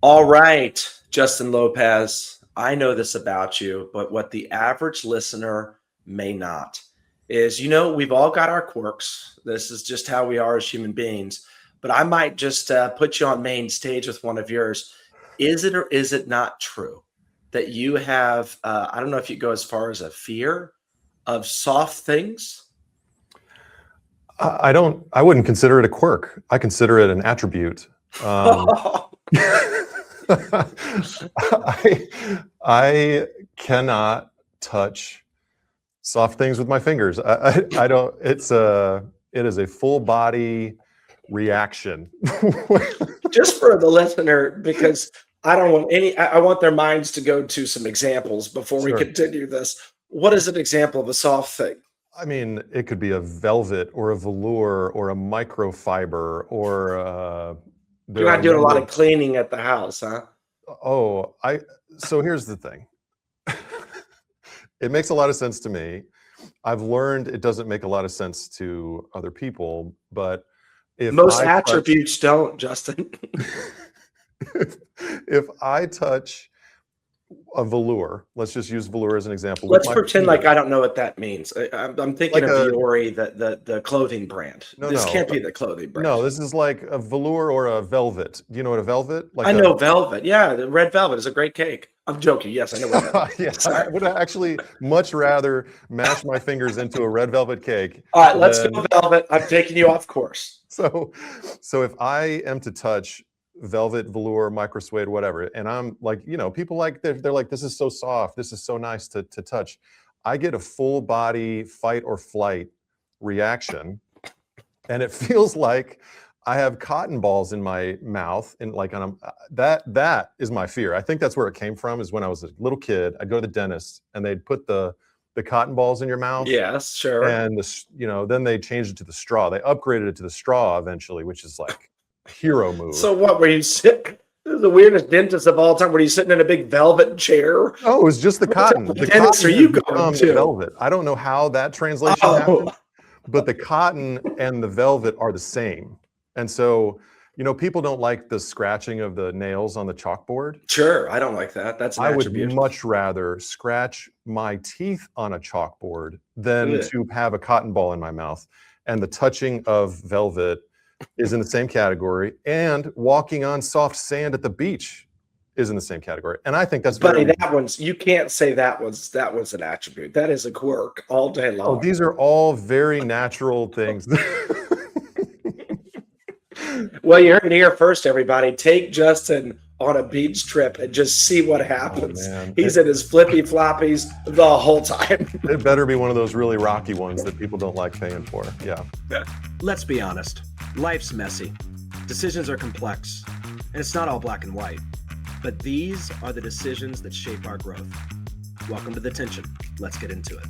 All right, Justin Lopez, I know this about you, but what the average listener may not is, we've all got our quirks. This is just how we are as human beings. But I might just put you on main stage with one of yours. Is it or is it not true that you have, I don't know if you go as far as a fear of soft things? I wouldn't consider it a quirk. I consider it an attribute. I cannot touch soft things with my fingers. I don't. It is a full body reaction. Just for the listener, because I don't want I want their minds to go to some examples before we Sure. continue this. What is an example of a soft thing? I mean, it could be a velvet or a velour or a microfiber or You're there not are doing a lot number of cleaning at the house, huh? So here's the thing. It makes a lot of sense to me. I've learned it doesn't make a lot of sense to other people, but Most attributes don't, Justin. if I touch a velour, let's just use velour as an example. Let's pretend like I don't know what that means. I'm thinking Like of a- Viore, the clothing brand. This No. can't be the clothing brand. No, this is like a velour or a velvet. Do you know what a velvet? I know velvet. Yeah, the red velvet is a great cake. I'm joking. Yes, I know what that is. Yeah, I would actually much rather mash my fingers into a red velvet cake. All right, let's go velvet. I'm taking you off course. So if I am to touch velvet, velour, microsuede, whatever, and I'm like, people like they're like, this is so soft, this is so nice to touch. I get a full body fight or flight reaction, and it feels like I have cotton balls in my mouth, and like that is my fear. I think that's where it came from. Is when I was a little kid, I'd go to the dentist and they'd put the cotton balls in your mouth. Yes, sure. And then they changed it to the straw. They upgraded it to the straw eventually, which is like a hero move. So what were you sitting? This is the weirdest dentist of all time. Were you sitting in a big velvet chair? Oh, it was just the cotton. What The dentist cotton are you has going become to? velvet. I don't know how that translation happened, but the cotton and the velvet are the same. And so, people don't like the scratching of the nails on the chalkboard. Sure, I don't like that. That's an attribute. Would much rather scratch my teeth on a chalkboard than to have a cotton ball in my mouth. And the touching of velvet is in the same category, and walking on soft sand at the beach is in the same category. And I think that's Buddy, you can't say that was an attribute. That is a quirk all day long. Oh, these are all very natural things. Well, you heard it here first, everybody. Take Justin on a beach trip and just see what happens. He's in his flippy floppies the whole time. It better be one of those really rocky ones that people don't like paying for. Yeah. Let's be honest. Life's messy. Decisions are complex. And it's not all black and white. But these are the decisions that shape our growth. Welcome to The Tension. Let's get into it.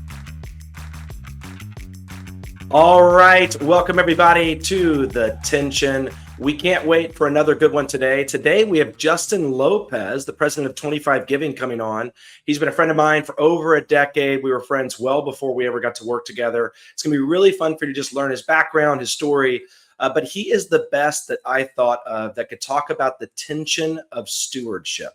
All right. Welcome, everybody, to The Tension. We can't wait for another good one today. Today, we have Justin Lopez, the president of 25 Giving, coming on. He's been a friend of mine for over a decade. We were friends well before we ever got to work together. It's going to be really fun for you to just learn his background, his story. But he is the best that I thought of that could talk about the tension of stewardship.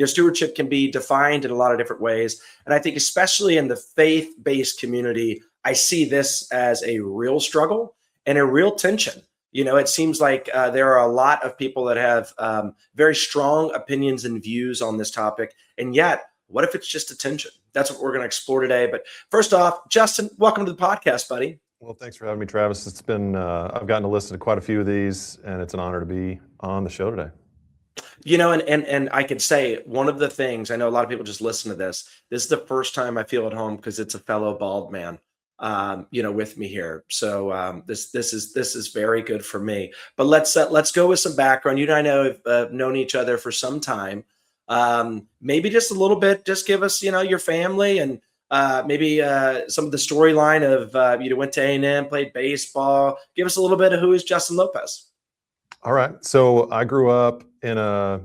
Stewardship can be defined in a lot of different ways. And I think especially in the faith-based community, I see this as a real struggle and a real tension. It seems like there are a lot of people that have very strong opinions and views on this topic. And yet, what if it's just a tension? That's what we're going to explore today. But first off, Justin, welcome to the podcast, buddy. Well, thanks for having me, Travis. It's been, I've gotten to listen to quite a few of these, and it's an honor to be on the show today. And I can say one of the things, I know a lot of people just listen to this. This is the first time I feel at home because it's a fellow bald man, with me here. So this is very good for me. But let's go with some background. You and I know have known each other for some time. Maybe just a little bit. Just give us, your family and maybe some of the storyline of you went to A&M, played baseball. Give us a little bit of who is Justin Lopez. All right. So I grew up in a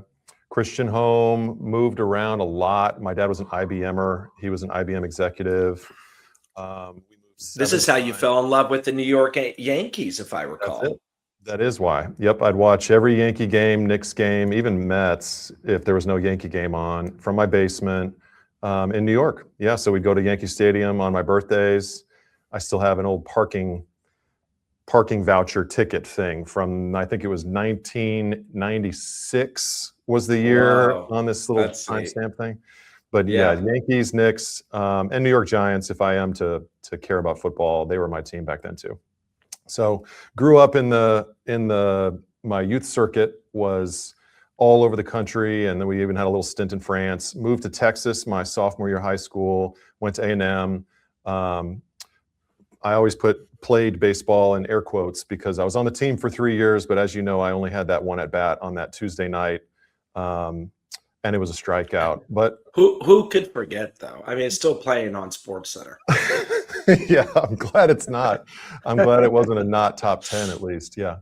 Christian home, moved around a lot. My dad was an IBMer. He was an IBM executive. This is how you fell in love with the New York Yankees, if I recall. That is why. Yep, I'd watch every Yankee game, Knicks game, even Mets if there was no Yankee game on from my basement in New York. Yeah, so we'd go to Yankee Stadium on my birthdays. I still have an old parking voucher ticket thing from, I think it was 1996 was the year Whoa, on this little that's neat. timestamp thing. But yeah, Yeah. Yankees, Knicks, and New York Giants. If I am to care about football, they were my team back then too. So grew up in my youth circuit was all over the country, and then we even had a little stint in France. Moved to Texas my sophomore year of high school. Went to A&M. I always played baseball in air quotes because I was on the team for 3 years, but as you know, I only had that one at bat on that Tuesday night, and it was a strikeout. But Who could forget though? I mean, it's still playing on Sports Center. yeah, I'm glad it's not. I'm glad it wasn't a not top 10 at least. Yeah.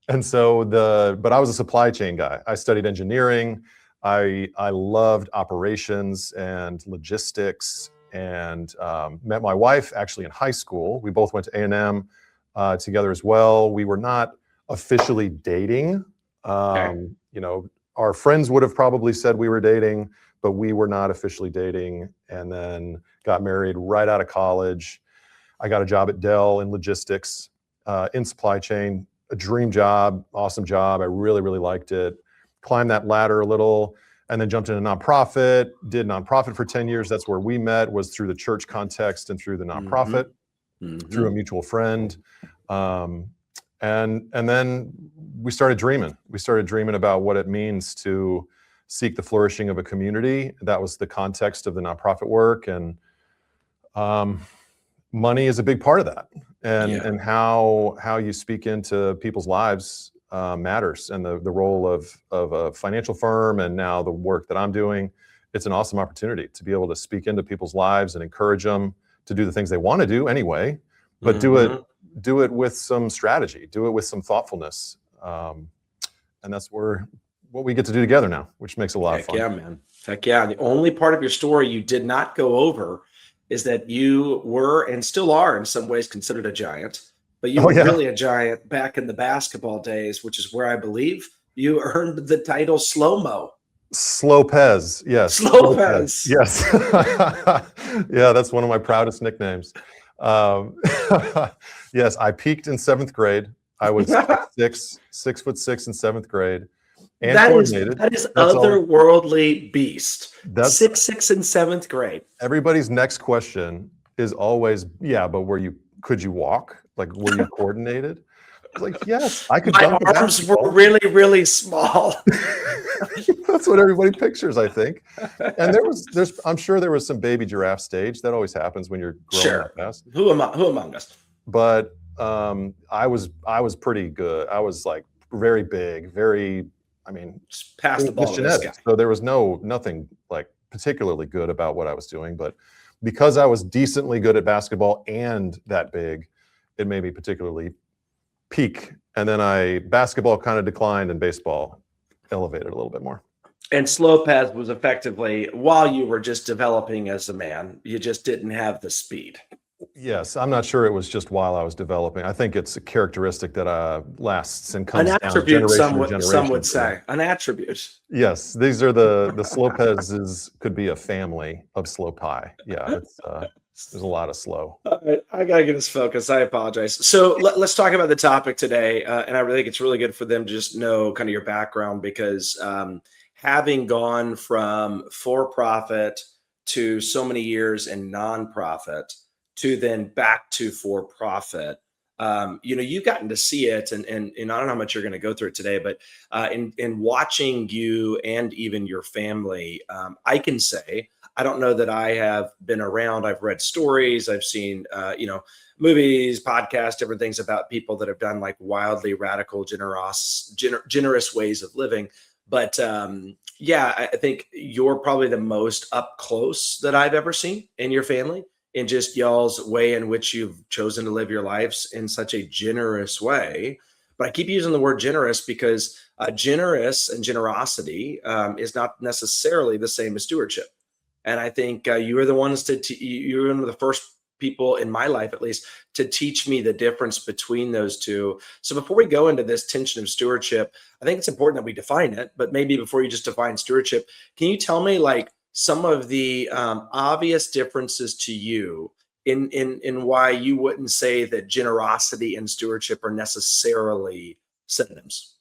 And so but I was a supply chain guy. I studied engineering. I loved operations and logistics, and met my wife actually in high school. We both went to A&M together as well. We were not officially dating. Okay. You know, our friends would have probably said we were dating, but we were not officially dating. And then got married right out of college. I got a job at Dell in logistics, in supply chain, a dream job, awesome job. I really, really liked it. Climbed that ladder a little, and then jumped into nonprofit, did nonprofit for 10 years. That's where we met, was through the church context and through the nonprofit, through a mutual friend. And then we started dreaming. We started dreaming about what it means to seek the flourishing of a community. That was the context of the nonprofit work. And money is a big part of that. And how you speak into people's lives matters, and the role of a financial firm, and now the work that I'm doing. It's an awesome opportunity to be able to speak into people's lives and encourage them to do the things they want to do anyway, but do it with some strategy, do it with some thoughtfulness. And that's what we get to do together now, which makes a lot of fun. Yeah, man. Heck yeah. The only part of your story you did not go over is that you were and still are in some ways considered a giant, but you were really a giant back in the basketball days, which is where I believe you earned the title Slow-Mo. Slopez, yes. Slopez. Yes. Yeah, that's one of my proudest nicknames. Yes, I peaked in 7th grade. I was 6'6" in 7th grade. And that coordinated. Is otherworldly beast. That's 6'6" in 7th grade. Everybody's next question is always, yeah, but could you walk? Like, were you coordinated? I was like, yes, I could. My arms were really, really small. That's what everybody pictures, I think. And I'm sure there was some baby giraffe stage. That always happens when you're growing up fast. Who among us? But I was pretty good. I was like very big, just pass the ball to this guy. So there was nothing like particularly good about what I was doing, but because I was decently good at basketball and that big, it made me particularly peak. And then basketball kind of declined and baseball elevated a little bit more. And Lopez was effectively, while you were just developing as a man, you just didn't have the speed. Yes, I'm not sure it was just while I was developing. I think it's a characteristic that lasts and comes down generation to generation. Some would say an attribute. Yes, these are the Slopez's could be a family of slow pie. Yeah, there's a lot of slow. All right, I gotta get us focused. I apologize. So let's talk about the topic today, and I really think it's really good for them to just know kind of your background, because having gone from for-profit to so many years in nonprofit to then back to for-profit, you've gotten to see it, and I don't know how much you're going to go through it today, but in watching you and even your family, I can say, I don't know that I have been around. I've read stories, I've seen, movies, podcasts, different things about people that have done like wildly radical, generous ways of living. But I think you're probably the most up close that I've ever seen in your family, in just y'all's way in which you've chosen to live your lives in such a generous way. But I keep using the word generous because generous and generosity is not necessarily the same as stewardship. And I think you were the ones you were one of the first people in my life, at least, to teach me the difference between those two. So before we go into this tension of stewardship, I think it's important that we define it. But maybe before you just define stewardship, can you tell me like some of the obvious differences to you in why you wouldn't say that generosity and stewardship are necessarily synonyms?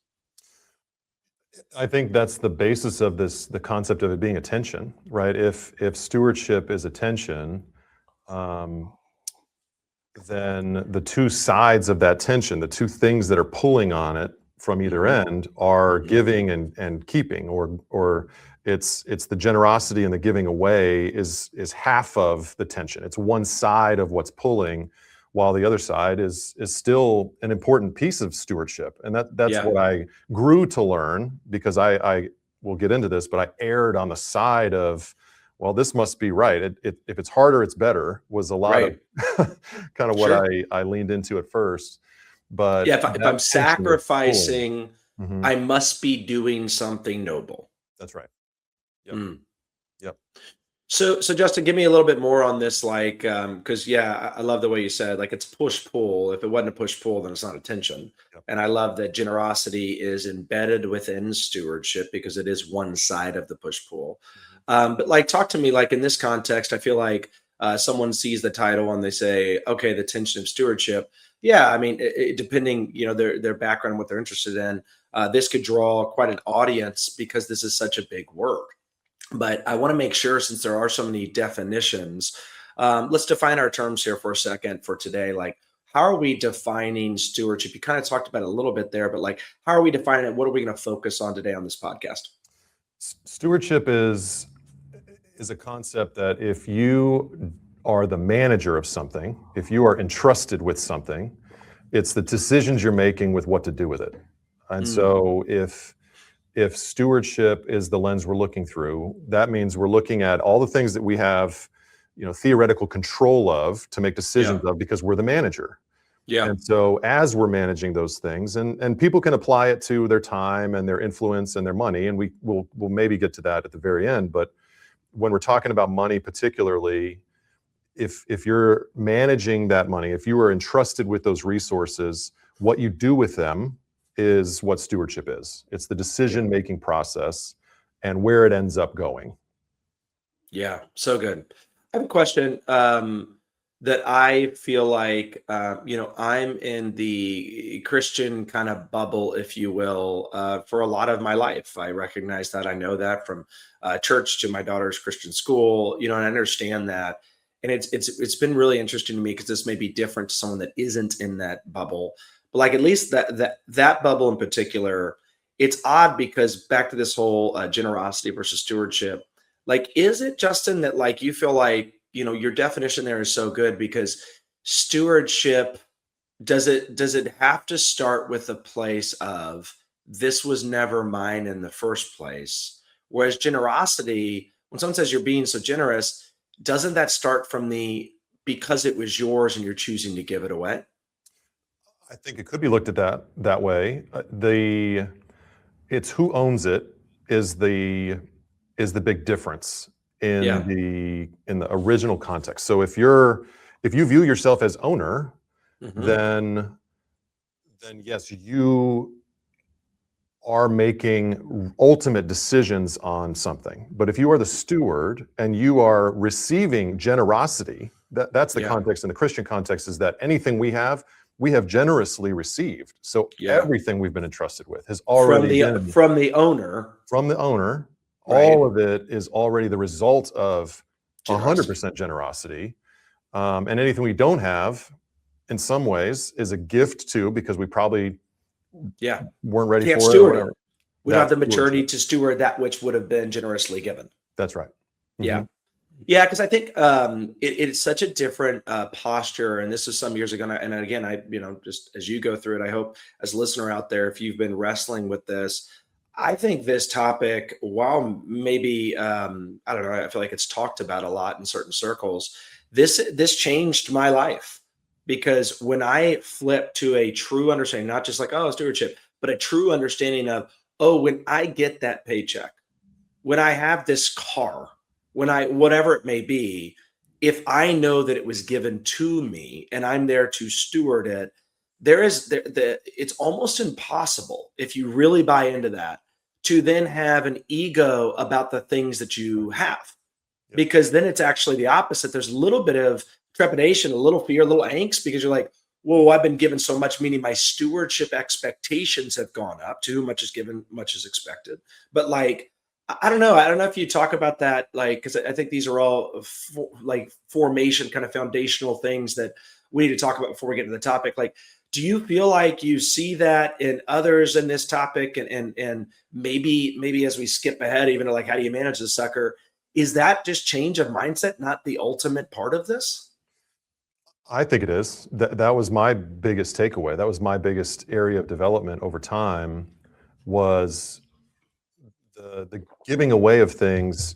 I think that's the basis of the concept of it being a tension, right? If stewardship is a tension, then the two sides of that tension, the two things that are pulling on it from either end are giving and keeping, or it's the generosity and the giving away is half of the tension. It's one side of what's pulling, while the other side is still an important piece of stewardship. And that's what I grew to learn, because I will get into this, but I erred on the side of, well, this must be right. If it's harder, it's better, was a lot of kind of what I leaned into at first. But if I'm sacrificing, I must be doing something noble. That's right. Yep. Yep. So Justin, give me a little bit more on this, like, because I love the way you said, like, it's push-pull. If it wasn't a push-pull, then it's not a tension. Yep. And I love that generosity is embedded within stewardship because it is one side of the push-pull. But like, talk to me, like, in this context, I feel like someone sees the title and they say, okay, the tension of stewardship. Yeah, I mean, depending, their background, what they're interested in, this could draw quite an audience because this is such a big word. But I want to make sure, since there are so many definitions, let's define our terms here for a second for today. Like, how are we defining stewardship? You kind of talked about it a little bit there, but like, how are we defining it? What are we going to focus on today on this podcast? Stewardship is a concept that if you are the manager of something, if you are entrusted with something, it's the decisions you're making with what to do with it. And so if stewardship is the lens we're looking through, that means we're looking at all the things that we have, theoretical control of to make decisions of, because we're the manager. Yeah. And so as we're managing those things, and people can apply it to their time and their influence and their money, and we'll maybe get to that at the very end. But when we're talking about money particularly, if you're managing that money, if you are entrusted with those resources, what you do with them is what stewardship is. It's the decision-making process and where it ends up going. Yeah, so good. I have a question that I feel like, I'm in the Christian kind of bubble, if you will, for a lot of my life. I recognize that. I know that from church to my daughter's Christian school, and I understand that. And it's been really interesting to me because this may be different to someone that isn't in that bubble. But like, at least that bubble in particular, it's odd because back to this whole generosity versus stewardship, like, is it, Justin, that like you feel like, your definition there is so good because stewardship, does it have to start with a place of this was never mine in the first place? Whereas generosity, when someone says you're being so generous, doesn't that start from because it was yours and you're choosing to give it away? I think it could be looked at that way. It's who owns it is the big difference in the original context. So if you view yourself as owner, then yes, you are making ultimate decisions on something. But if you are the steward and you are receiving generosity, that's the context in the Christian context, is that anything we have generously received. So everything we've been entrusted with has already been from the owner. Right. All of it is already the result of 100% generosity. And anything we don't have, in some ways, is a gift too, because we probably weren't ready for it. We don't have the maturity to steward that which would have been generously given. That's right. Yeah. Yeah, because I think it's such a different posture, and this was some years ago. And again, I just as you go through it, I hope as a listener out there, if you've been wrestling with this, I think this topic, while maybe I don't know, I feel like it's talked about a lot in certain circles. This changed my life, because when I flipped to a true understanding, not just like, oh, stewardship, but a true understanding of, oh, when I get that paycheck, when I have this car, whatever it may be, if I know that it was given to me and I'm there to steward it, it's almost impossible if you really buy into that to then have an ego about the things that you have, Yep. because then it's actually the opposite. There's a little bit of trepidation, a little fear, a little angst, because you're like, whoa, I've been given so much, meaning my stewardship expectations have gone up. To whom much is given, much is expected. But like, I don't know. I don't know if you talk about that, like, because I think these are all like formation, kind of foundational things that we need to talk about before we get to the topic. Like, do you feel like you see that in others in this topic, and maybe as we skip ahead, even to like, how do you manage the sucker? Is that just change of mindset, not the ultimate part of this? I think it is. That was my biggest takeaway. That was my biggest area of development over time, was the giving away of things.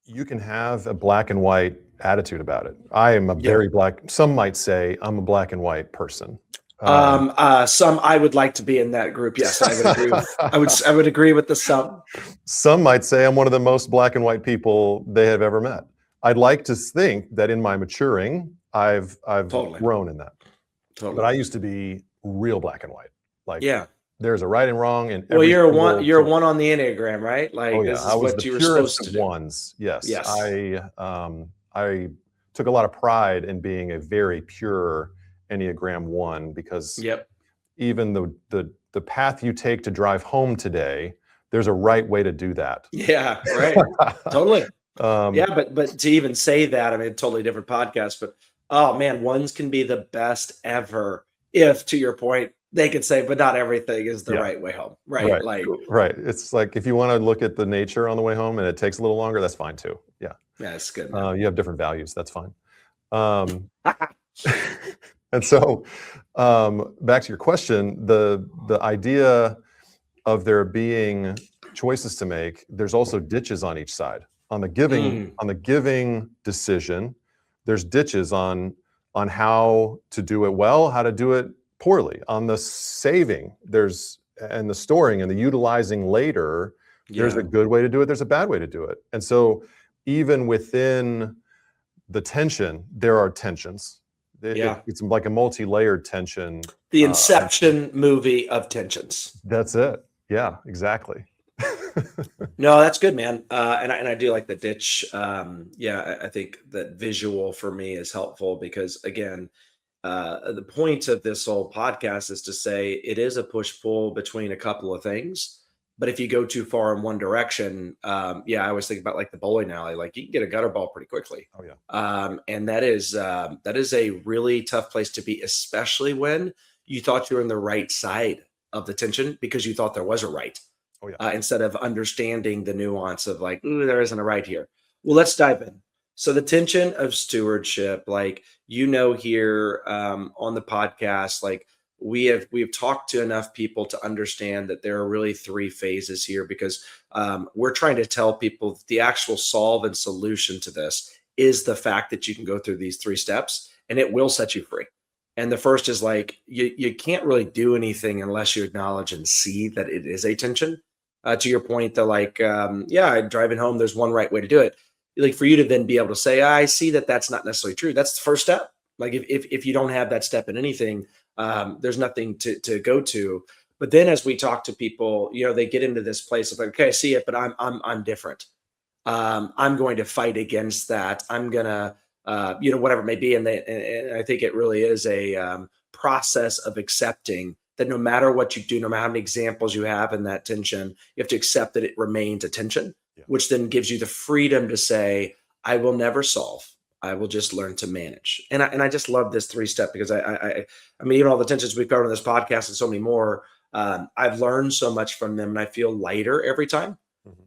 You can have a black and white attitude about it. I am a very black, some might say I'm a black and white person. Some, I would like to be in that group. Yes, I would agree with, I would agree with the some. Some might say I'm one of the most black and white people they have ever met. I'd like to think that in my maturing, I've Totally. grown in that. Totally. But I used to be real black and white. Like, Yeah. there's a right and wrong, and Well, you're one on the Enneagram, right? Like, oh yeah, this is I was what the you were purest supposed of to do. ones. Yes. Yes. I took a lot of pride in being a very pure Enneagram 1, because Yep. even the path you take to drive home today, there's a right way to do that. Yeah. Right. Totally. Um, Yeah, but to even say that, I mean, totally different podcast. But oh man, ones can be the best ever if, to your point, they could say, but not everything is the Yeah. right way home, right? Like, right. It's like, if you want to look at the nature on the way home and it takes a little longer, that's fine too. Yeah. yeah, it's good. Man. You have different values. That's fine. And so, back to your question, the idea of there being choices to make, there's also ditches on each side. On the giving decision, there's ditches on how to do it well, how to do it poorly. On the saving, and the storing and the utilizing later, there's a good way to do it, there's a bad way to do it. And so even within the tension, there are tensions. It's like a multi-layered tension. The Inception movie of tensions. That's it. Yeah, exactly. No, that's good, man. And I do like the ditch. I think that visual for me is helpful, because again, the point of this whole podcast is to say it is a push-pull between a couple of things. But if you go too far in one direction, I always think about like the bowling alley. Like, you can get a gutter ball pretty quickly. Oh yeah. And that is a really tough place to be, especially when you thought you were on the right side of the tension because you thought there was a right. Oh yeah. Instead of understanding the nuance of like, ooh, there isn't a right here. Well, let's dive in. So the tension of stewardship, like, here on the podcast, like, we've talked to enough people to understand that there are really three phases here, because we're trying to tell people that the actual solve and solution to this is the fact that you can go through these three steps and it will set you free. And the first is like, you can't really do anything unless you acknowledge and see that it is a tension. To your point, that like, driving home, there's one right way to do it. Like, for you to then be able to say, I see that that's not necessarily true. That's the first step. Like, if you don't have that step in anything, there's nothing to go to. But then as we talk to people, they get into this place of like, okay, I see it, but I'm different. I'm going to fight against that. I'm gonna, whatever it may be. And I think it really is a process of accepting that no matter what you do, no matter how many examples you have in that tension, you have to accept that it remains a tension, which then gives you the freedom to say, I will never solve. I will just learn to manage. And I just love this 3-step, because I mean, even all the tensions we've covered on this podcast and so many more, I've learned so much from them, and I feel lighter every time,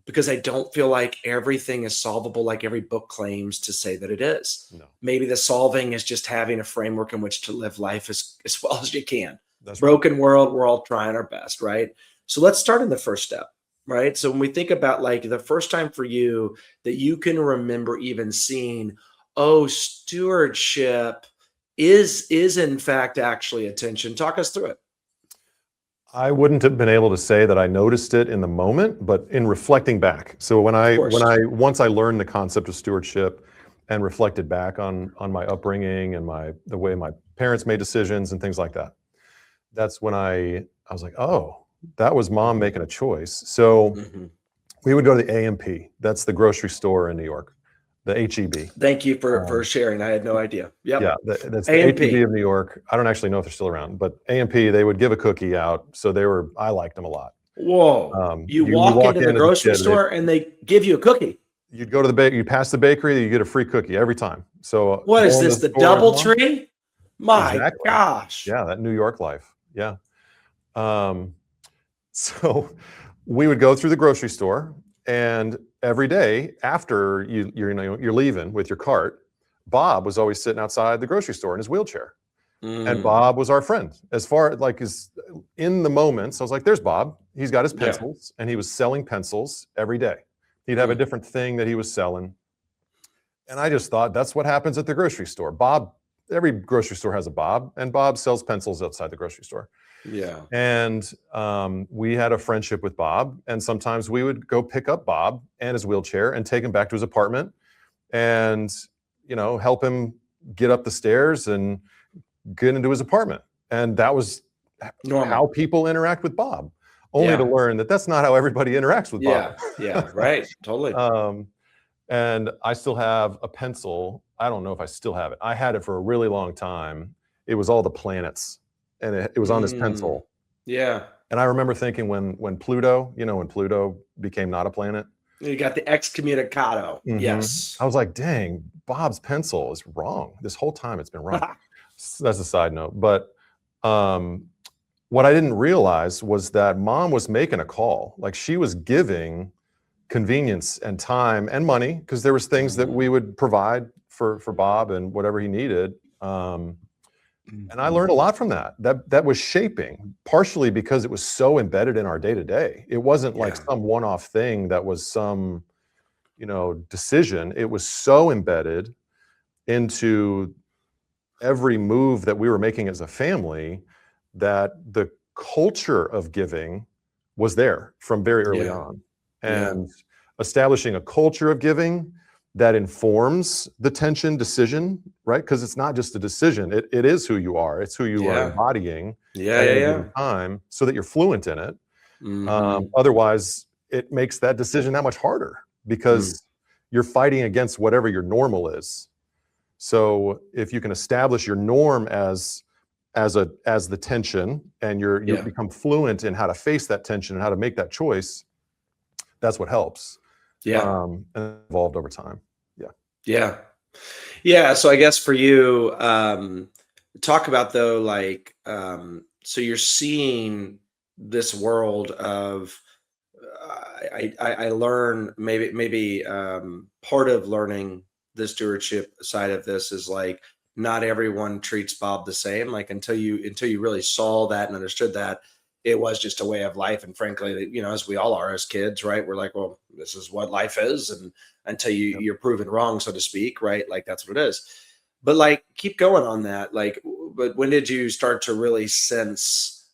because I don't feel like everything is solvable like every book claims to say that it is. No. Maybe the solving is just having a framework in which to live life as well as you can. That's broken right. World, we're all trying our best, right? So let's start in the first step, right? So when we think about like the first time for you that you can remember even seeing, oh, stewardship is in fact actually a tension. Talk us through it. I wouldn't have been able to say that I noticed it in the moment, but in reflecting back. So once I learned the concept of stewardship, and reflected back on my upbringing and the way my parents made decisions and things like that. That's when I was like, oh, that was mom making a choice. So we would go to the A&P. That's the grocery store in New York, the HEB. Thank you for sharing. I had no idea. Yep. Yeah, that's the HEB of New York. I don't actually know if they're still around, but A&P, they would give a cookie out. So I liked them a lot. Whoa. You walk into the grocery store and they give you a cookie. You'd go to you pass the bakery, you get a free cookie every time. So what is this, the DoubleTree? My gosh. Yeah, that New York life. Yeah. So we would go through the grocery store, and every day after you're leaving with your cart, Bob was always sitting outside the grocery store in his wheelchair. And Bob was our friend as far as in the moments. I was like, there's Bob. He's got his pencils, and he was selling pencils every day. He'd have a different thing that he was selling. And I just thought that's what happens at the grocery store. Every grocery store has a Bob, and Bob sells pencils outside the grocery store. Yeah. And we had a friendship with Bob, and sometimes we would go pick up Bob and his wheelchair and take him back to his apartment and, help him get up the stairs and get into his apartment. And that was how people interact with Bob, only to learn that that's not how everybody interacts with Bob. Yeah, right. Totally. And I still have a pencil. I don't know if I still have it. I had it for a really long time. It was all the planets, and it was on this pencil. Yeah. And I remember thinking when Pluto, when Pluto became not a planet. You got the excommunicado. Yes. I was like, dang, Bob's pencil is wrong. This whole time it's been wrong. That's a side note. But what I didn't realize was that mom was making a call. Like, she was giving convenience and time and money, because there was things that we would provide for Bob and whatever he needed. And I learned a lot from that. That was shaping, partially because it was so embedded in our day to day. It wasn't like some one-off thing that was some, decision. It was so embedded into every move that we were making as a family that the culture of giving was there from very early on. And establishing a culture of giving that informs the tension decision, right? Because it's not just a decision. It is who you are. It's who you are embodying at any given time, so that you're fluent in it. Otherwise, it makes that decision that much harder, because you're fighting against whatever your normal is. So if you can establish your norm as the tension, and you become fluent in how to face that tension and how to make that choice, that's what helps. And evolved over time. So I guess for you, talk about though, so you're seeing this world of I learn maybe part of learning the stewardship side of this is like, not everyone treats Bob the same. Like, until you really saw that and understood that it was just a way of life. And frankly, as we all are as kids, right? We're like, well, this is what life is. And until you're proven wrong, so to speak, right? Like, that's what it is. But keep going on that. But when did you start to really sense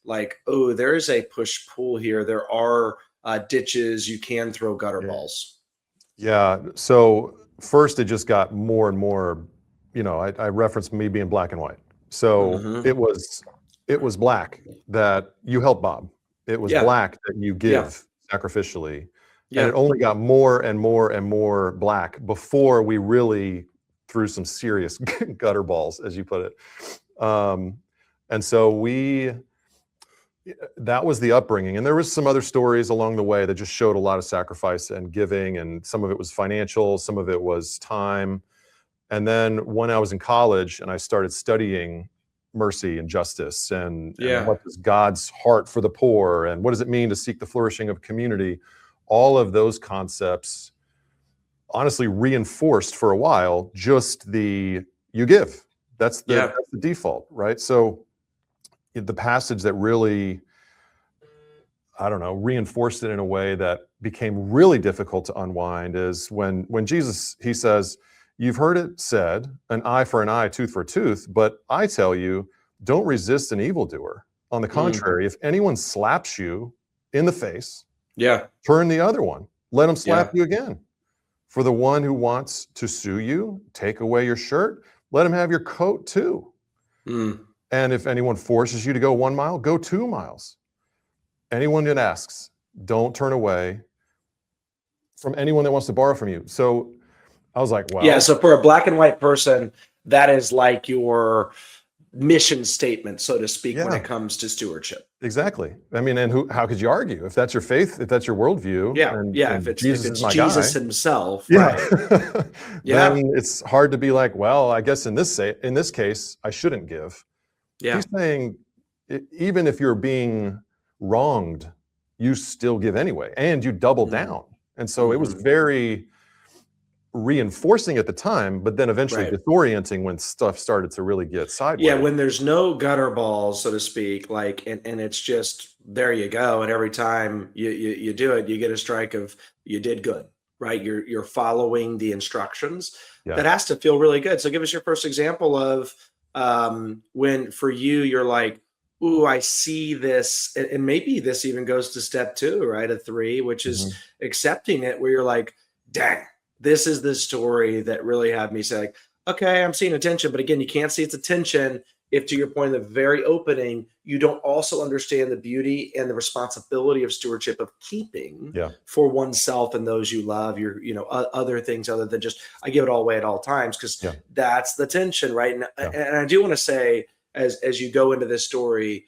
oh, there is a push pull here. There are ditches. You can throw gutter balls. Yeah. So first it just got more and more, I referenced me being black and white. So it was black that you help Bob. It was black that you give sacrificially. And it only got more and more and more black before we really threw some serious gutter balls, as you put it. And so that was the upbringing. And there was some other stories along the way that just showed a lot of sacrifice and giving. And some of it was financial, some of it was time. And then when I was in college and I started studying mercy and justice and what is God's heart for the poor, and what does it mean to seek the flourishing of community, all of those concepts honestly reinforced for a while just you give. That's the default, right? So the passage that really, reinforced it in a way that became really difficult to unwind is when Jesus, he says, "You've heard it said, an eye for an eye, tooth for a tooth, but I tell you, don't resist an evildoer. On the contrary, if anyone slaps you in the face, turn the other one. Let him slap you again. For the one who wants to sue you, take away your shirt, let him have your coat too. Mm. And if anyone forces you to go 1 mile, go 2 miles. Anyone that asks, don't turn away from anyone that wants to borrow from you. So I was like, wow. Yeah. So for a black and white person, that is like your mission statement, so to speak, when Yeah. it comes to stewardship. Exactly. I mean, and how could you argue if that's your faith, if that's your worldview? Yeah. And, Yeah. and If it's Jesus is my Jesus guy, himself, yeah, right? Yeah. then it's hard to be like, well, I guess in this case, I shouldn't give. Yeah. He's saying, even if you're being wronged, you still give anyway, and you double down. And so it was very reinforcing at the time, but then eventually disorienting when stuff started to really get sideways. Yeah, when there's no gutter balls, so to speak, like, and it's just there you go, and every time you do it, you get a strike of you did good, right? You're following the instructions. Yeah. That has to feel really good. So give us your first example of when for you you're like, ooh, I see this, and maybe this even goes to step 2, right? A 3, which is accepting it, where you're like, dang, this is the story that really had me say, okay, I'm seeing attention. But again, you can't see its attention if, to your point in the very opening, you don't also understand the beauty and the responsibility of stewardship of keeping for oneself and those you love, your, other things other than just, I give it all away at all times, because that's the tension, right? And I do want to say, as you go into this story,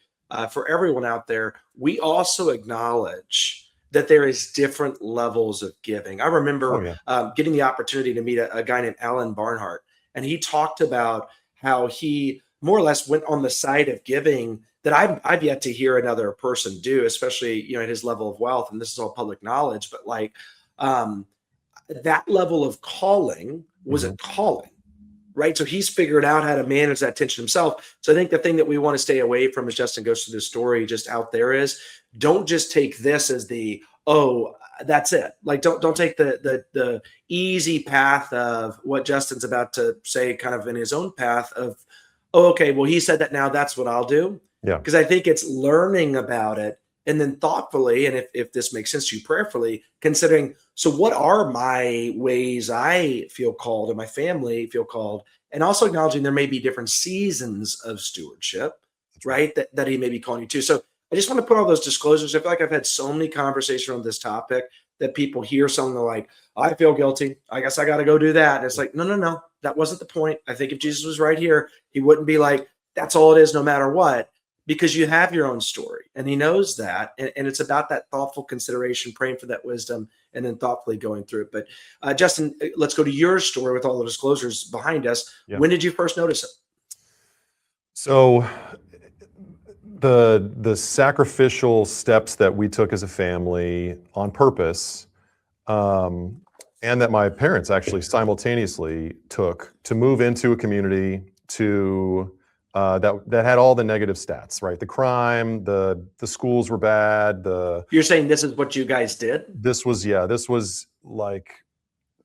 for everyone out there, we also acknowledge that there is different levels of giving. I remember getting the opportunity to meet a guy named Alan Barnhart, and he talked about how he more or less went on the side of giving that I've yet to hear another person do, especially, at his level of wealth. And this is all public knowledge, but like that level of calling was a calling, right? So he's figured out how to manage that tension himself. So I think the thing that we want to stay away from as Justin goes through this story just out there is, don't just take this as the, that's it. Like, don't take the easy path of what Justin's about to say, kind of in his own path of, okay, well, he said that, now that's what I'll do. Yeah. Because I think it's learning about it and then thoughtfully, and if this makes sense to you, prayerfully considering, so what are my ways I feel called and my family feel called, and also acknowledging there may be different seasons of stewardship, right? That he may be calling you to. So I just want to put all those disclosures. I feel like I've had so many conversations on this topic that people hear something, they're like, I feel guilty, I guess I got to go do that. And it's like, no, that wasn't the point. I think if Jesus was right here, he wouldn't be like, that's all it is, no matter what, because you have your own story and he knows that. And it's about that thoughtful consideration, praying for that wisdom, and then thoughtfully going through it. But Justin, let's go to your story with all the disclosures behind us. Yeah. When did you first notice it? So the sacrificial steps that we took as a family on purpose, and that my parents actually simultaneously took to move into a community that had all the negative stats, right? The crime, the schools were bad. You're saying this is what you guys did? This was like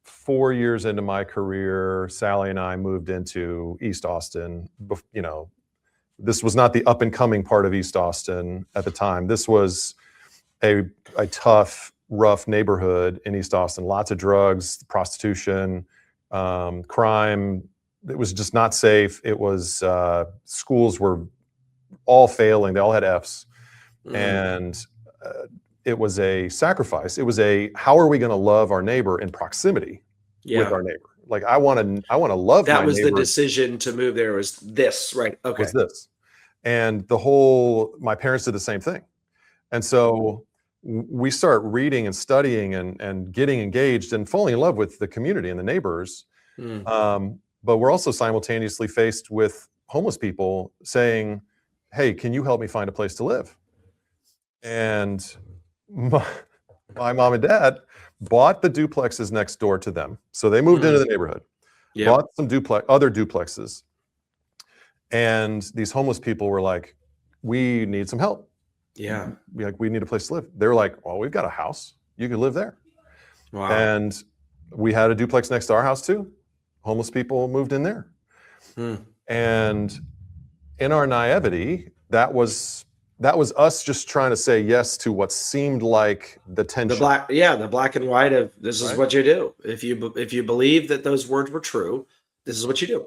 4 years into my career. Sally and I moved into East Austin. This was not the up and coming part of East Austin at the time. This was a tough, rough neighborhood in East Austin. Lots of drugs, prostitution, crime. It was just not safe. It was, schools were all failing. They all had Fs. And it was a sacrifice. It was how are we going to love our neighbor in proximity with our neighbor? Like, I want to love my neighbor. That was the decision to move there, was this, right? Okay. Was this. And my parents did the same thing. And so we start reading and studying and getting engaged and falling in love with the community and the neighbors. But we're also simultaneously faced with homeless people saying, hey, can you help me find a place to live? And my mom and dad bought the duplexes next door to them. So they moved into the neighborhood, bought some other duplexes. And these homeless people were like, we need some help. Yeah. We need a place to live. They were like, well, we've got a house. You can live there. Wow. And we had a duplex next to our house too. Homeless people moved in there. And in our naivety, that was that was us just trying to say yes to what seemed like the tension. The black and white of this is Right. what you do. If you believe that those words were true, this is what you do.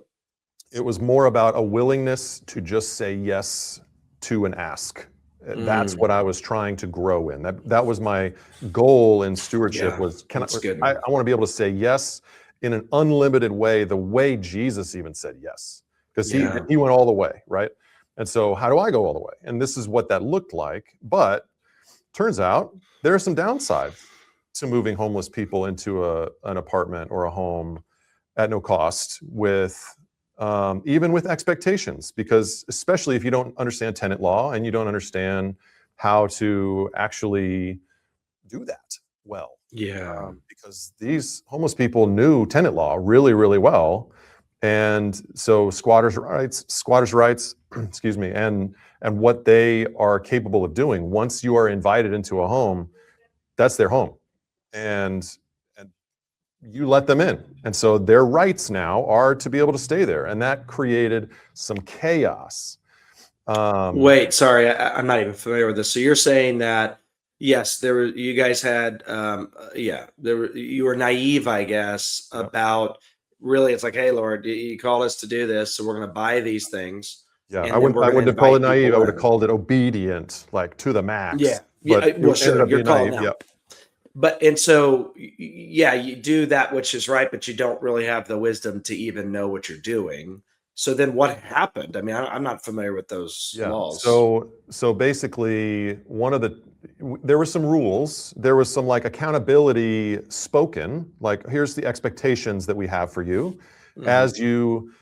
It was more about a willingness to just say yes to an ask. That's what I was trying to grow in. That was my goal in stewardship. Yeah, Was that's good. I want to be able to say yes in an unlimited way, the way Jesus even said yes, because he went all the way, right? And so how do I go all the way? And this is what that looked like. But turns out there are some downsides to moving homeless people into an apartment or a home at no cost, with even with expectations, because especially if you don't understand tenant law and you don't understand how to actually do that well. Yeah. Because these homeless people knew tenant law really, really well. And so squatters' rights, excuse me, and what they are capable of doing once you are invited into a home, that's their home. And you let them in. And so their rights now are to be able to stay there. And that created some chaos. Wait, sorry, I'm not even familiar with this. So you're saying that, yes, you guys had, you were naive, I guess, about really, it's like, hey, Lord, you called us to do this, so we're going to buy these things. Yeah, and I then wouldn't we're gonna have called it invite naive. people I would have in. called it obedient, like to the max. Yeah. But Well, it sure, ended up your being call naive. now. Yeah. But and so you do that which is right, but you don't really have the wisdom to even know what you're doing. So then what happened? I mean, I'm not familiar with those laws. So basically, there were some rules. There was some like accountability spoken. Like, here's the expectations that we have for you as you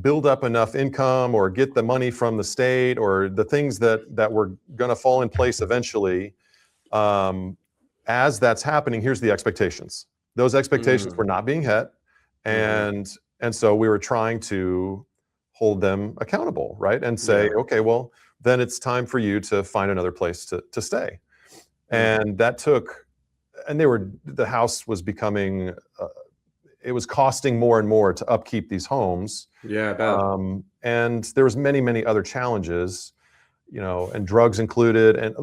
build up enough income or get the money from the state or the things that were going to fall in place eventually. As that's happening, here's the expectations. Those expectations were not being met, and so we were trying to hold them accountable, right? And say, okay, well, then it's time for you to find another place to stay. And that took, and the house was becoming, it was costing more and more to upkeep these homes. Yeah, I bet. And there was many, many other challenges, and drugs included. And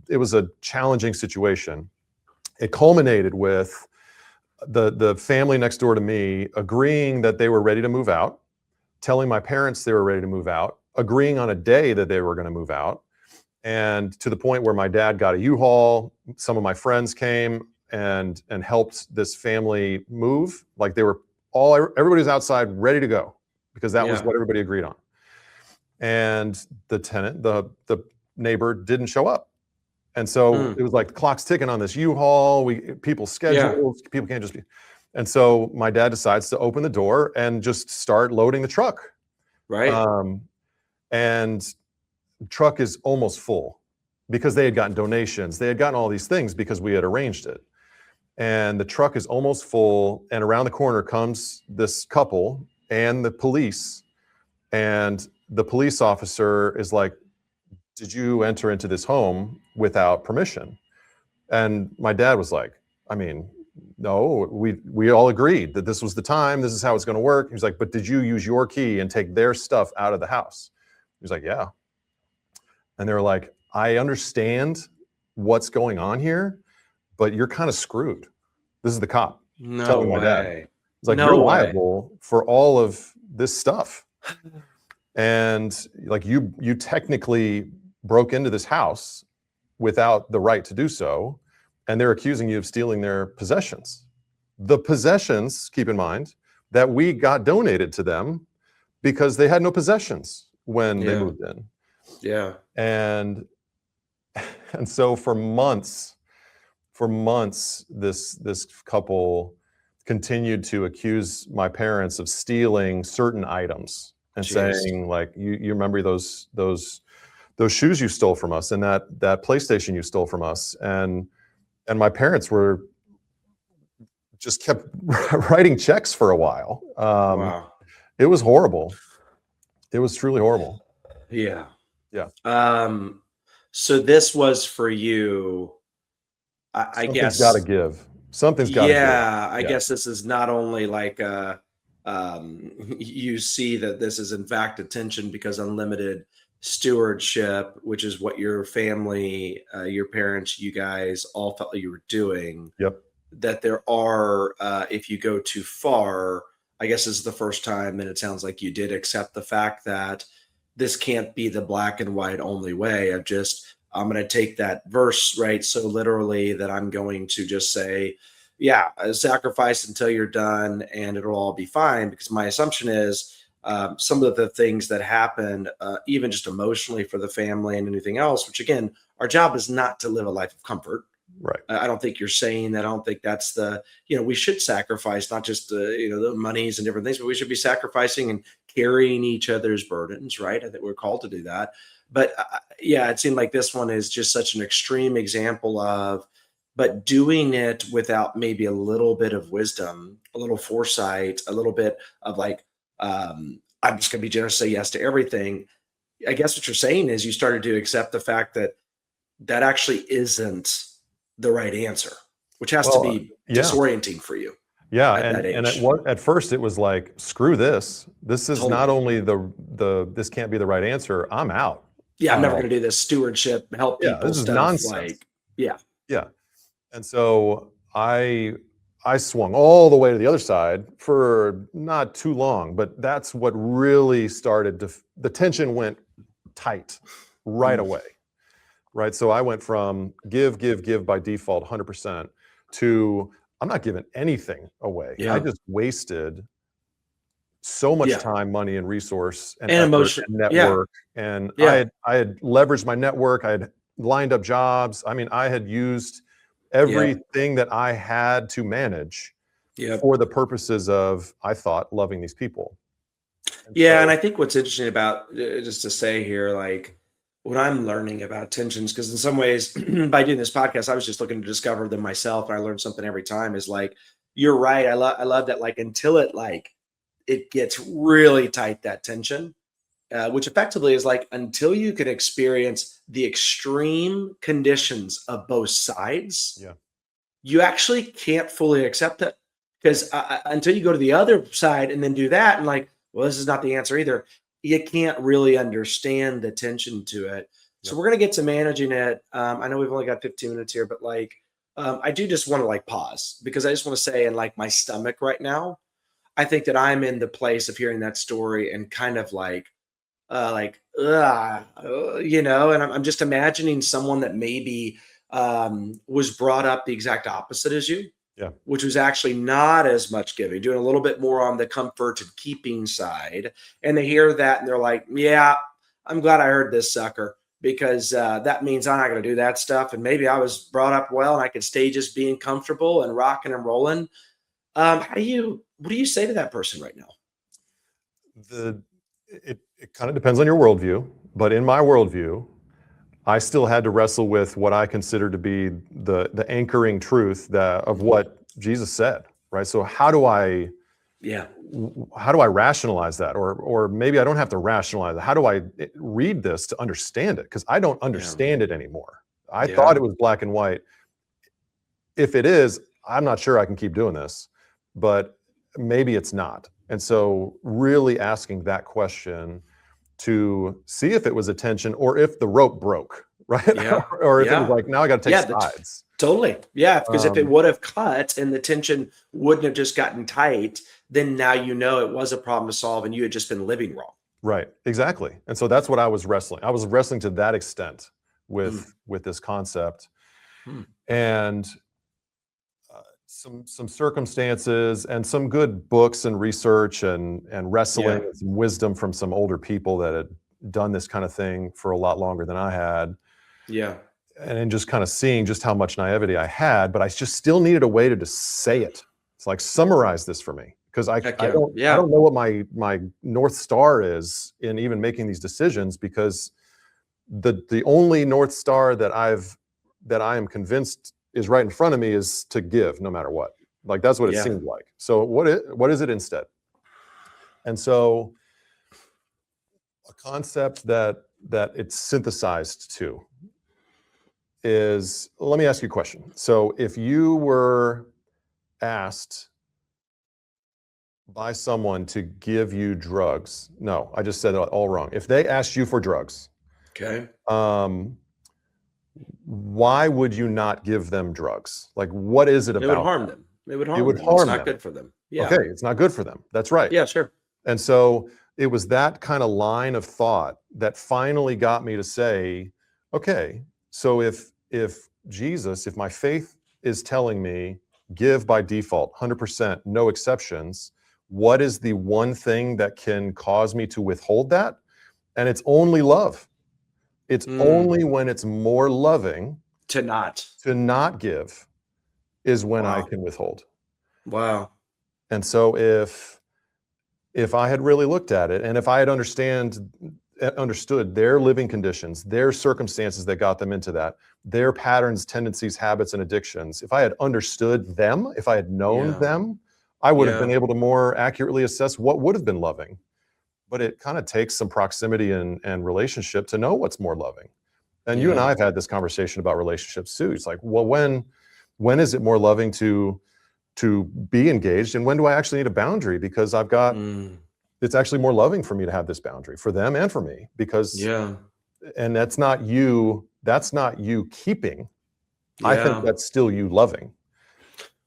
it was a challenging situation. It culminated with the family next door to me agreeing that they were ready to move out, telling my parents they were ready to move out, agreeing on a day that they were going to move out, and to the point where my dad got a U-Haul. Some of my friends came and helped this family move. Like everybody was outside ready to go because that was what everybody agreed on. And the tenant, the neighbor, didn't show up. And so it was like the clock's ticking on this U-Haul. People's schedules, people can't just be. And so my dad decides to open the door and just start loading the truck. Right. And the truck is almost full because they had gotten donations. They had gotten all these things because we had arranged it. And the truck is almost full. And around the corner comes this couple and the police. And the police officer is like, did you enter into this home without permission? And my dad was like, I mean, no, we all agreed that this was the time, this is how it's going to work. He was like, but did you use your key and take their stuff out of the house? He was like, yeah. And they were like, I understand what's going on here, but you're kind of screwed. This is the cop telling my dad. He's like, you're liable for all of this stuff. And like you technically broke into this house without the right to do so, and they're accusing you of stealing their possessions. The possessions, keep in mind, that we got donated to them because they had no possessions when they moved in. Yeah. And so for months, this couple continued to accuse my parents of stealing certain items and saying, like, you remember those shoes you stole from us and that PlayStation you stole from us. And my parents just kept writing checks for a while. Wow. It was horrible. It was truly horrible. Yeah. Yeah. So this was for you, I guess. Something's got to give. Something's got to give. Yeah, I guess this is not only like you see that this is in fact attention because unlimited stewardship, which is what your family, your parents, you guys all felt like you were doing, Yep. that there are, if you go too far, I guess this is the first time, and it sounds like you did accept the fact that this can't be the black and white only way of just, I'm going to take that verse, right, so literally that I'm going to just say, yeah, sacrifice until you're done and it'll all be fine. Because my assumption is some of the things that happen, even just emotionally for the family and anything else, which again, our job is not to live a life of comfort. Right. I don't think you're saying that. I don't think that's the, we should sacrifice not just the monies and different things, but we should be sacrificing and carrying each other's burdens, right? I think we're called to do that. But yeah, it seemed like this one is just such an extreme example of, but doing it without maybe a little bit of wisdom, a little foresight, a little bit of like, I'm just going to be generous, say yes to everything. I guess what you're saying is you started to accept the fact that that actually isn't the right answer, which has to Well, be yeah. disorienting for you Yeah, at that and age. at first it was like, screw this. This is not Totally. only this can't be the right answer. I'm out. Yeah, I'm never Uh, going to do this stewardship, help yeah, people this is stuff. nonsense. Like, yeah, Yeah, and so I swung all the way to the other side for not too long, but that's what really started to the tension went tight right mm, away. Right, so I went from give by default 100% to I'm not giving anything away. I yeah, just wasted so much yeah, time, money, and resource and and effort emotion. and Yeah, network. And yeah, I had leveraged my network. I had lined up jobs. I mean, I had used yeah, everything that I had to manage yeah, for the purposes of, I thought, loving these people. And yeah. And so, I think what's interesting about, just to say here, like what I'm learning about tensions, because in some ways, by doing this podcast, I was just looking to discover them myself, and I learn something every time. Is like you're right. I love that. Like until it gets really tight, that tension, which effectively is like until you can experience the extreme conditions of both sides, yeah, you actually can't fully accept it. Because until you go to the other side and then do that, and like, well, this is not the answer either, you can't really understand the tension to it. So yep, we're gonna get to managing it. I know we've only got 15 minutes here, but like, I do just want to like pause because I just want to say, in like my stomach right now, I think that I'm in the place of hearing that story and kind of like, and I'm just imagining someone that maybe was brought up the exact opposite as you, yeah, which was actually not as much giving, doing a little bit more on the comfort and keeping side. And they hear that and they're like, yeah, I'm glad I heard this sucker because that means I'm not going to do that stuff. And maybe I was brought up well and I could stay just being comfortable and rocking and rolling. What do you say to that person right now? the it kind of depends on your worldview, but in my worldview, I still had to wrestle with what I consider to be the anchoring truth that of what Jesus said, right? So Yeah. how do I rationalize that, or maybe I don't have to rationalize it? How do I read this to understand it? Because I don't Yeah. understand it anymore. I thought Yeah. it was black and white. If it is, I'm not sure I can keep doing this, but maybe it's not. And so, really asking that question to see if it was a tension or if the rope broke, right? Yeah. Or if it was Yeah. like, now I got to take Yeah. sides. Totally. Yeah. Because if it Um, would have cut and the tension wouldn't have just gotten tight, then now it was a problem to solve and you had just been living wrong. right, exactly. And so that's what I was wrestling. I was wrestling to that extent Mm, with this concept, mm. and some circumstances and some good books and research and wrestling Yeah. and some wisdom from some older people that had done this kind of thing for a lot longer than I had, Yeah. and then just kind of seeing just how much naivety I had, but I just still needed a way to just say it. It's like, summarize this for me, because Heck I yeah. I Yeah. don't know what my North Star is in even making these decisions, because the only North Star that I am convinced is right in front of me is to give no matter what. Like, that's what it Yeah. seemed like. So what is it instead? And so a concept that it's synthesized to is, let me ask you a question. So if you were asked by someone to give you drugs, no, I just said it all wrong. If they asked you for drugs, Okay. why would you not give them drugs? Like, what is it It would about harm them? them. It would It harm would them. It's harm not them. good for them. Yeah. Okay, it's not good for them. That's right. Yeah, sure. And so it was that kind of line of thought that finally got me to say, okay, so if Jesus, if my faith is telling me give by default, 100%, no exceptions, what is the one thing that can cause me to withhold that? And it's only love. It's only when it's more loving To not. to not give is when I Wow. can withhold. Wow. And so if I had really looked at it, and if I had understood their living conditions, their circumstances that got them into that, their patterns, tendencies, habits, and addictions, if I had understood them, if I had known Yeah. them, I would have Yeah. been able to more accurately assess what would have been loving. But it kind of takes some proximity and relationship to know what's more loving. And you and Yeah. I have had this conversation about relationships too. It's like, well, when is it more loving to be engaged, and when do I actually need a boundary? Because I've got, it's actually more loving for me to have this boundary for them and for me, because, Yeah. and that's not you keeping. I think Yeah. that's still you loving.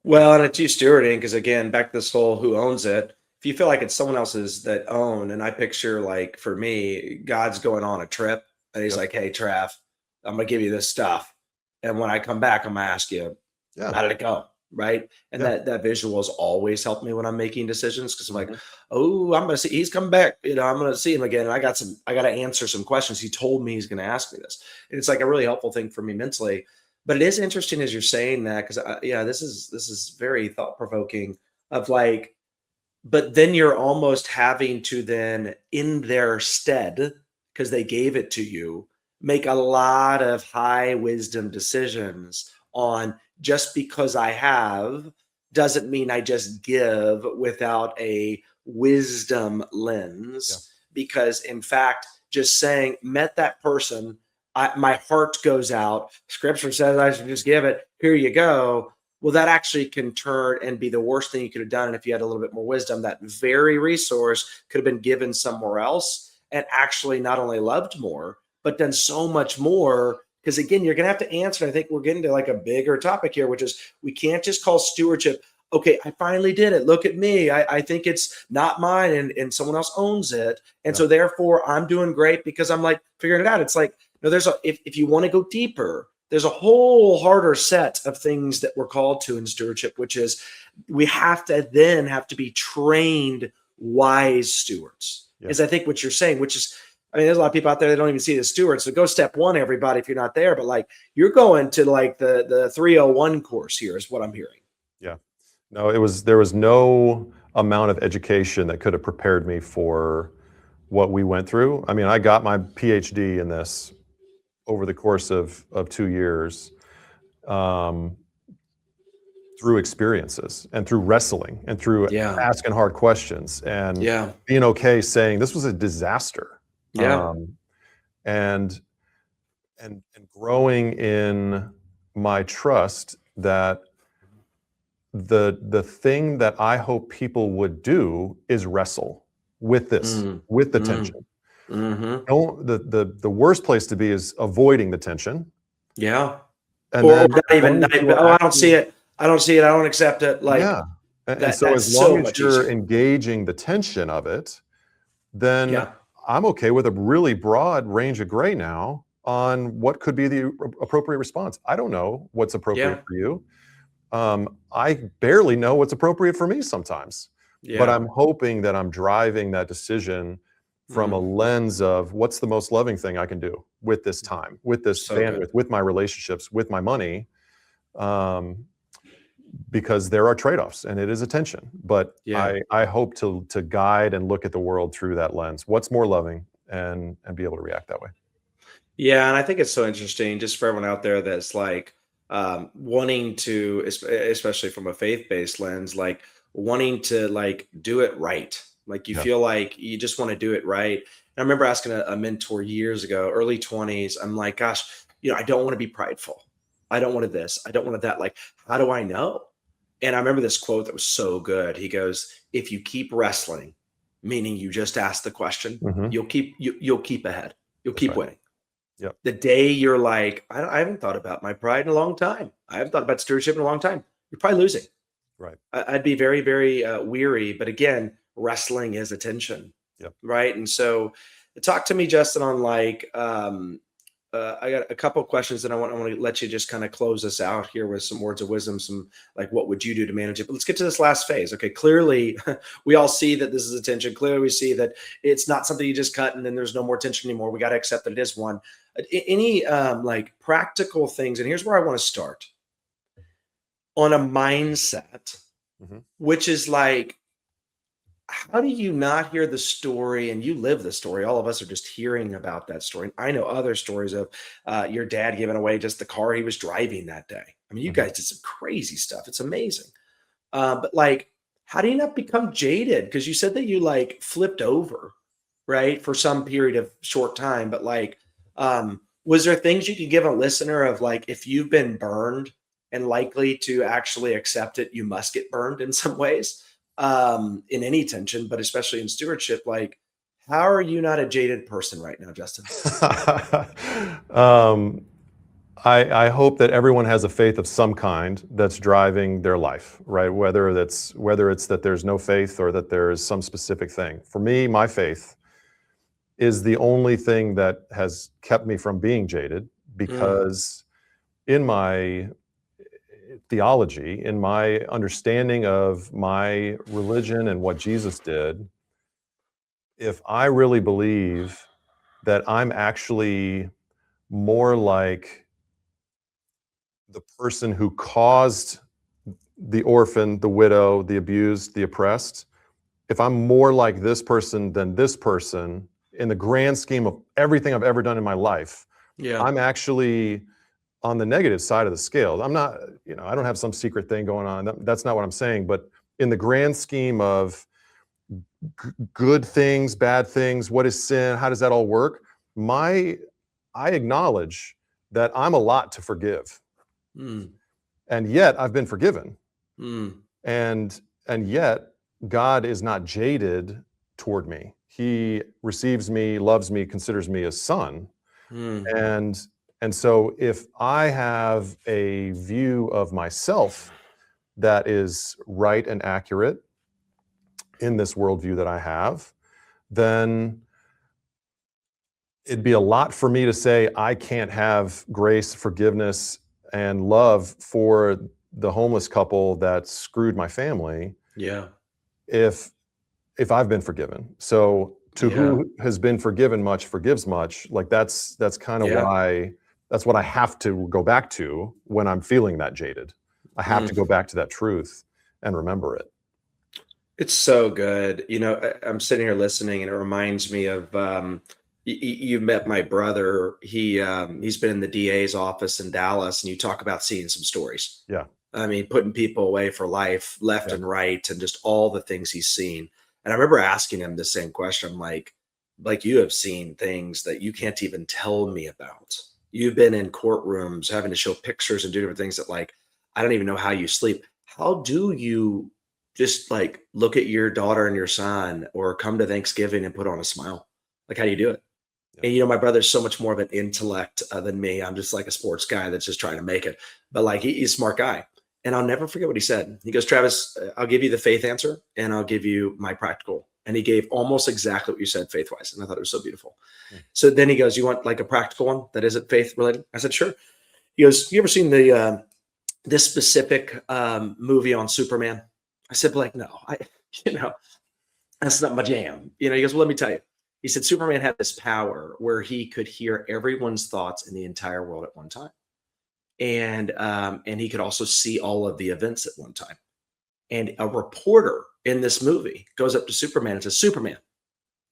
Well, and it's you stewarding, because again, back to this whole who owns it. If you feel like it's someone else's that own, and I picture, like, for me, God's going on a trip and he's Yep. like, hey, Trav, I'm gonna give you this stuff. And when I come back, I'm gonna ask you, Yeah. how did it go? Right. And Yeah. that visual has always helped me when I'm making decisions, because I'm like, Mhm. oh, I'm gonna see he's coming back. I'm gonna see him again. And I gotta answer some questions. He told me he's gonna ask me this. And it's like a really helpful thing for me mentally. But it is interesting as you're saying that, because yeah, this is very thought provoking. Of like, but then you're almost having to then, in their stead, because they gave it to you, make a lot of high wisdom decisions on, just because I have doesn't mean I just give without a wisdom Yeah. lens. Because in fact, just saying, met that person, my heart goes out. Scripture says I should just give it. Here you go. Well, that actually can turn and be the worst thing you could have done. And if you had a little bit more wisdom, that very resource could have been given somewhere else and actually not only loved more, but done so much more. Because again, you're going to have to answer. I think we're getting to like a bigger topic here, which is we can't just call stewardship, okay, I finally did it. Look at me. I think it's not mine, and someone else owns it. And Yeah. so therefore I'm doing great because I'm like figuring it out. It's like, no, if you want to go deeper, there's a whole harder set of things that we're called to in stewardship, which is we have to be trained wise stewards. Yeah. Is I think what you're saying, which is, I mean, there's a lot of people out there that don't even see the stewards. So go step one, everybody, if you're not there. But like, you're going to like the 301 course here is what I'm hearing. Yeah. No, there was no amount of education that could have prepared me for what we went through. I mean, I got my PhD in this over the course of 2 years, through experiences and through wrestling and through Yeah. asking hard questions and Yeah. being okay saying this was a disaster. Yeah. And growing in my trust that the thing that I hope people would do is wrestle with this, with the tension. Mm-hmm. The worst place to be is avoiding the tension. Yeah. And Or then not even, going to I don't see it. I don't see it. I don't accept it. Like, yeah. And that, so that's as so long as much you're easier. engaging the tension of it, then Yeah. I'm okay with a really broad range of gray now on what could be the appropriate response. I don't know what's appropriate Yeah. for you. I barely know what's appropriate for me sometimes. Yeah. But I'm hoping that I'm driving that decision from a lens of what's the most loving thing I can do with this time, with this So bandwidth, good. with my relationships, with my money, because there are trade-offs and it is a tension. But Yeah. I hope to guide and look at the world through that lens. What's more loving, and be able to react that way. Yeah, and I think it's so interesting just for everyone out there that's like wanting to, especially from a faith-based lens, like wanting to like do it right. Like you Yeah. feel like you just want to do it right. And I remember asking a mentor years ago, early 20s. I'm like, gosh, I don't want to be prideful. I don't want this. I don't want that. Like, how do I know? And I remember this quote that was so good. He goes, "If you keep wrestling, meaning you just ask the question, Mhm. you'll keep ahead. You'll That's keep right. winning. Yep. The day you're like, I haven't thought about my pride in a long time. I haven't thought about stewardship in a long time. You're probably losing. Right. I'd be very, very weary. But again, wrestling is attention, Yep. right? And so, talk to me, Justin, on like I got a couple of questions that I want to let you just kind of close us out here with some words of wisdom, some like what would you do to manage it? But let's get to this last phase. Okay, clearly we all see that this is attention. Clearly we see that it's not something you just cut and then there's no more tension anymore. We got to accept that it is one. Any like practical things, and here's where I want to start on a mindset, Mhm. which is like, how do you not hear the story and you live the story? All of us are just hearing about that story. I know other stories of your dad giving away just the car he was driving that day. I mean, you Mhm. guys did some crazy stuff. It's amazing. But like, how do you not become jaded? Because you said that you like flipped over, right, for some period of short time. But like, was there things you could give a listener of like, if you've been burned and likely to actually accept it, you must get burned in some ways, in any tension, but especially in stewardship? Like, how are you not a jaded person right now, Justin? um, I hope that everyone has a faith of some kind that's driving their life, right? Whether it's that there's no faith or that there is some specific thing. For me, my faith is the only thing that has kept me from being jaded, Mm, because in my theology, in my understanding of my religion and what Jesus did, if I really believe that I'm actually more like the person who caused the orphan, the widow, the abused, the oppressed, if I'm more like this person than this person in the grand scheme of everything I've ever done in my life, yeah. I'm actually on the negative side of the scale. I'm not, I don't have some secret thing going on. That's not what I'm saying. But in the grand scheme of good things, bad things, what is sin? How does that all work? I acknowledge that I'm a lot to forgive, Mm, and yet I've been forgiven, mm, and yet God is not jaded toward me. He receives me, loves me, considers me a son, mm, and so if I have a view of myself that is right and accurate in this worldview that I have, then it'd be a lot for me to say I can't have grace, forgiveness, and love for the homeless couple that screwed my family yeah. if I've been forgiven. So to Yeah. who has been forgiven much forgives much. Like that's kind of Yeah. why that's what I have to go back to when I'm feeling that jaded. I have to Mm. go back to that truth and remember it. It's so good. I'm sitting here listening, and it reminds me of you met my brother. He's been in the DA's office in Dallas, and you talk about seeing some stories. Yeah. I mean, putting people away for life, left Yeah. and right, and just all the things he's seen. And I remember asking him the same question. I'm like you have seen things that you can't even tell me about. You've been in courtrooms having to show pictures and do different things that like I don't even know how you sleep. How do you just like look at your daughter and your son or come to Thanksgiving and put on a smile? Like, how do you do it? Yeah. And my brother's so much more of an intellect than me. I'm just like a sports guy that's just trying to make it. But like he's a smart guy. And I'll never forget what he said. He goes, Travis, I'll give you the faith answer and I'll give you my practical. And he gave almost exactly what you said faith wise. And I thought it was so beautiful. Mm. So then he goes, you want like a practical one that isn't faith related? I said, sure. He goes, you ever seen this specific movie on Superman? I said, like, no, you know, that's not my jam. He goes, well, let me tell you. He said Superman had this power where he could hear everyone's thoughts in the entire world at one time, and he could also see all of the events at one time. And a reporter in this movie goes up to Superman and says, Superman,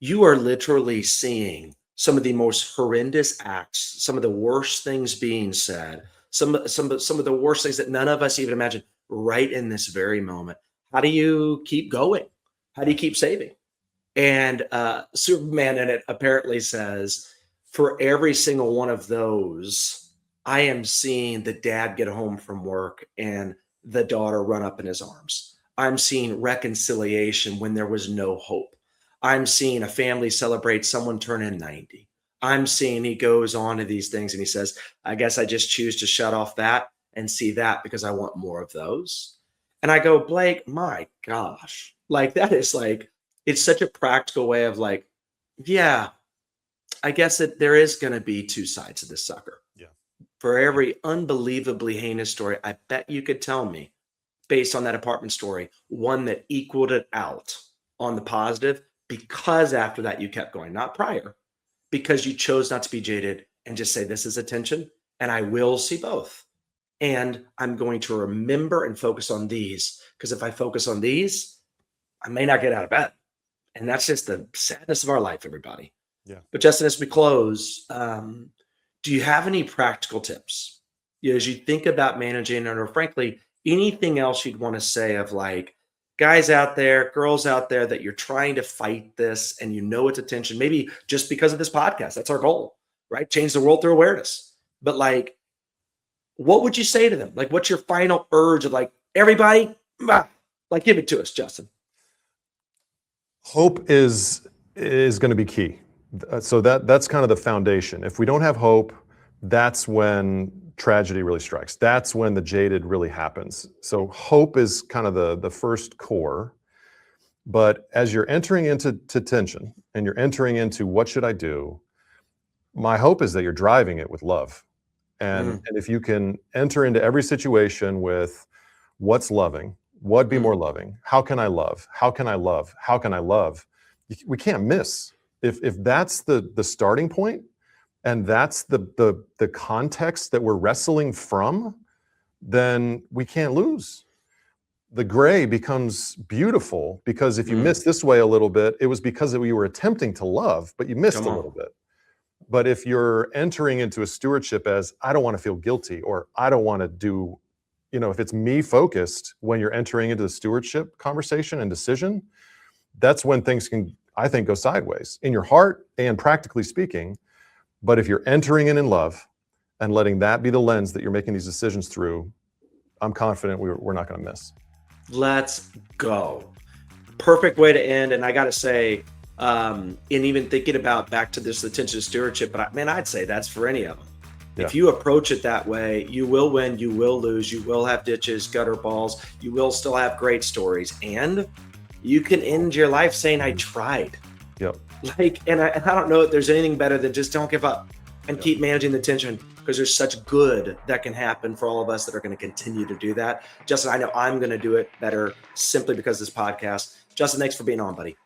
you are literally seeing some of the most horrendous acts, some of the worst things being said, some of the worst things that none of us even imagine right in this very moment. How do you keep going? How do you keep saving? And Superman in it apparently says, for every single one of those, I am seeing the dad get home from work and the daughter run up in his arms. I'm seeing reconciliation when there was no hope. I'm seeing a family celebrate someone turning 90. I'm seeing he goes on to these things and he says, I guess I just choose to shut off that and see that because I want more of those. And I go, Blake, my gosh, like that is like, it's such a practical way of like, yeah, I guess that there is going to be two sides of this sucker. Yeah. For every unbelievably heinous story, I bet you could tell me based on that apartment story, one that equaled it out on the positive, because after that you kept going, not prior, because you chose not to be jaded and just say, this is attention and I will see both. And I'm going to remember and focus on these, because if I focus on these, I may not get out of bed. And that's just the sadness of our life, everybody. Yeah. But Justin, as we close, do you have any practical tips as you think about managing, or frankly, anything else you'd want to say of like guys out there, girls out there that you're trying to fight this and you know it's attention, maybe just because of this podcast? That's our goal, right? Change the world through awareness. But like, what would you say to them? Like, what's your final urge of like, everybody, like, give it to us, Justin. Hope is going to be key. So that's kind of the foundation. If we don't have hope, that's when tragedy really strikes. That's when the jaded really happens. So hope is kind of the first core. But as you're entering into tension and you're entering into what should I do, my hope is that you're driving it with love. And if you can enter into every situation with what's loving, what'd be more loving, how can I love, how can I love, how can I love, we can't miss. If that's the starting point, and that's the context that we're wrestling from, then we can't lose. The gray becomes beautiful, because if you miss this way a little bit, it was because you were attempting to love, but you missed a little bit. But if you're entering into a stewardship as, I don't want to feel guilty, or I don't want to do, if it's me focused, when you're entering into the stewardship conversation and decision, that's when things can, I think, go sideways in your heart and practically speaking. But if you're entering in love and letting that be the lens that you're making these decisions through, I'm confident we're not going to miss. Let's go. Perfect way to end. And I got to say, and even thinking about back to this attention to stewardship, but I'd say that's for any of them. Yeah. If you approach it that way, you will win, you will lose, you will have ditches, gutter balls, you will still have great stories, and you can end your life saying, I tried. Yep. And I don't know if there's anything better than just don't give up and keep managing the tension, because there's such good that can happen for all of us that are going to continue to do that. Justin, I know I'm going to do it better simply because of this podcast. Justin, thanks for being on, buddy.